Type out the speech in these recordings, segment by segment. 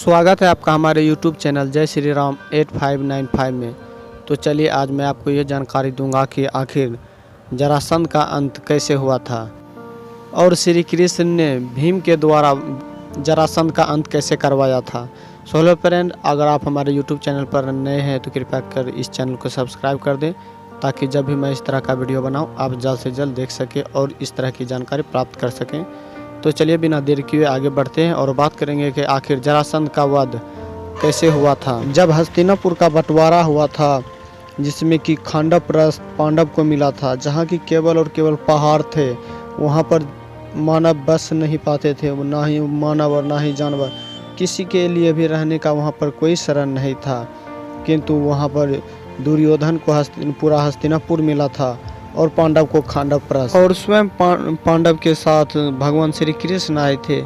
स्वागत है आपका हमारे YouTube चैनल जय श्री राम 8595 में। तो चलिए आज मैं आपको ये जानकारी दूंगा कि आखिर जरासंध का अंत कैसे हुआ था और श्री कृष्ण ने भीम के द्वारा जरासंध का अंत कैसे करवाया था। सो हेलो फ्रेंड, अगर आप हमारे YouTube चैनल पर नए हैं तो कृपया कर इस चैनल को सब्सक्राइब कर दें ताकि जब भी मैं इस तरह का वीडियो बनाऊँ आप जल्द से जल्द देख सकें और इस तरह की जानकारी प्राप्त कर सकें। तो चलिए बिना देर किए आगे बढ़ते हैं और बात करेंगे कि आखिर जरासंध का वध कैसे हुआ था। जब हस्तिनापुर का बंटवारा हुआ था जिसमें कि खांडव प्रस्थ पांडव को मिला था, जहाँ की केवल और केवल पहाड़ थे, वहाँ पर मानव बस नहीं पाते थे, ना ही मानव और ना ही जानवर, किसी के लिए भी रहने का वहाँ पर कोई शरण नहीं था। किंतु वहाँ पर दुर्योधन को पूरा हस्तिनापुर मिला था और पांडव को खांडव प्रस्थ, और स्वयं पांडव के साथ भगवान श्री कृष्ण आए थे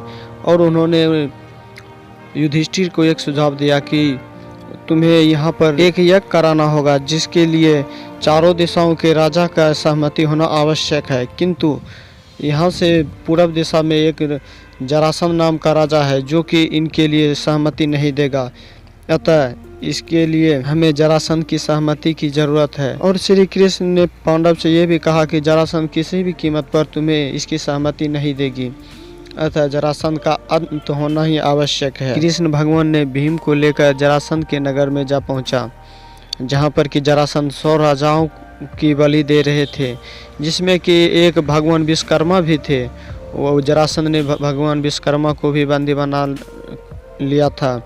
और उन्होंने युधिष्ठिर को एक सुझाव दिया कि तुम्हें यहाँ पर एक यज्ञ कराना होगा जिसके लिए चारों दिशाओं के राजा का सहमति होना आवश्यक है। किंतु यहाँ से पूर्व दिशा में एक जरासंध नाम का राजा है जो कि इनके लिए सहमति नहीं देगा, अतः इसके लिए हमें जरासंध की सहमति की जरूरत है। और श्री कृष्ण ने पांडव से यह भी कहा कि जरासंध किसी भी कीमत पर तुम्हें इसकी सहमति नहीं देगी, अतः जरासंध का अंत होना ही आवश्यक है। कृष्ण भगवान ने भीम को लेकर जरासंध के नगर में जा पहुंचा, जहां पर कि जरासंध 100 राजाओं की बलि दे रहे थे, जिसमें कि एक भगवान विश्वकर्मा भी थे। वो जरासंध ने भगवान विश्वकर्मा को भी बंदी बना लिया था,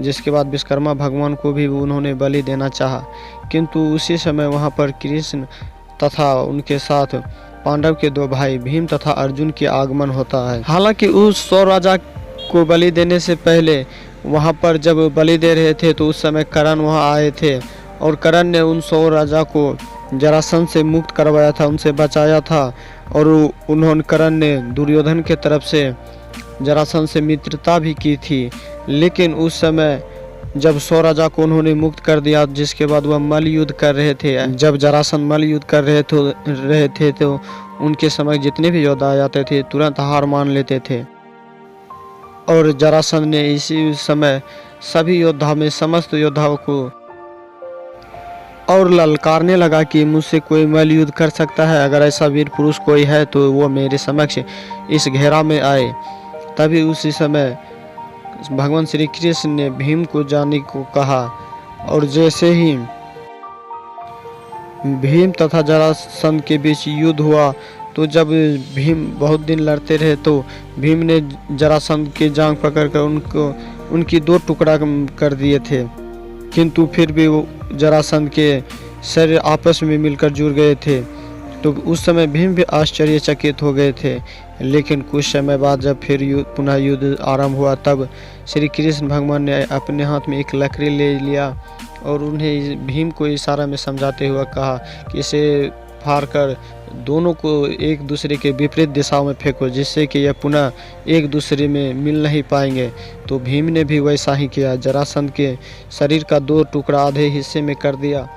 जिसके बाद विश्वकर्मा भगवान को भी उन्होंने बलि देना चाहा। किंतु उसी समय वहां पर कृष्ण तथा उनके साथ पांडव के 2 भाई भीम तथा अर्जुन के आगमन होता है। हालांकि उस 100 राजा को बलि देने से पहले वहां पर जब बलि दे रहे थे तो उस समय कर्ण वहां आए थे और कर्ण ने उन 100 राजा को जरासंध से मुक्त करवाया था, उनसे बचाया था। और उन्होंने कर्ण ने दुर्योधन के तरफ से जरासंध से मित्रता भी की थी। लेकिन उस समय जब 100 राजा को उन्होंने मुक्त कर दिया, जिसके बाद वह मल्ल युद्ध कर रहे थे, जब जरासंध मल्ल युद्ध कर रहे थे तो उनके समय जितने भी योद्धा आ जाते थे तुरंत हार मान लेते थे। और जरासंध ने इसी समय सभी योद्धाओं में समस्त योद्धाओं को और ललकारने लगा कि मुझसे कोई मल्ल युद्ध कर सकता है, अगर ऐसा वीर पुरुष कोई है तो वो मेरे समक्ष इस घेरा में आए। तभी उसी समय भगवान श्री कृष्ण ने भीम को जाने को कहा, और जैसे ही भीम तथा जरासंध के बीच युद्ध हुआ तो जब भीम बहुत दिन लड़ते रहे तो भीम ने जरासंध की जांघ पकड़कर उनकी 2 टुकड़ा कर दिए थे। किंतु फिर भी वो जरासंध के शरीर आपस में मिलकर जुड़ गए थे। तो उस समय भीम भी आश्चर्यचकित हो गए थे। लेकिन कुछ समय बाद जब फिर पुनः युद्ध आरंभ हुआ तब श्री कृष्ण भगवान ने अपने हाथ में एक लकड़ी ले लिया और उन्हें भीम को इशारा में समझाते हुए कहा कि इसे फाड़ कर दोनों को एक दूसरे के विपरीत दिशाओं में फेंको, जिससे कि यह पुनः एक दूसरे में मिल नहीं पाएंगे। तो भीम ने भी वैसा ही किया, जरासंध के शरीर का 2 टुकड़ा आधे हिस्से में कर दिया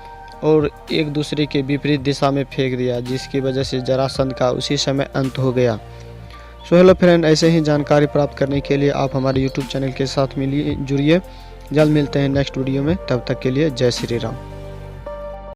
और एक दूसरे के विपरीत दिशा में फेंक दिया, जिसकी वजह से जरासंध का उसी समय अंत हो गया। सो हेलो फ्रेंड, ऐसे ही जानकारी प्राप्त करने के लिए आप हमारे YouTube चैनल के साथ जुड़िए। जल्द मिलते हैं नेक्स्ट वीडियो में, तब तक के लिए जय श्री राम।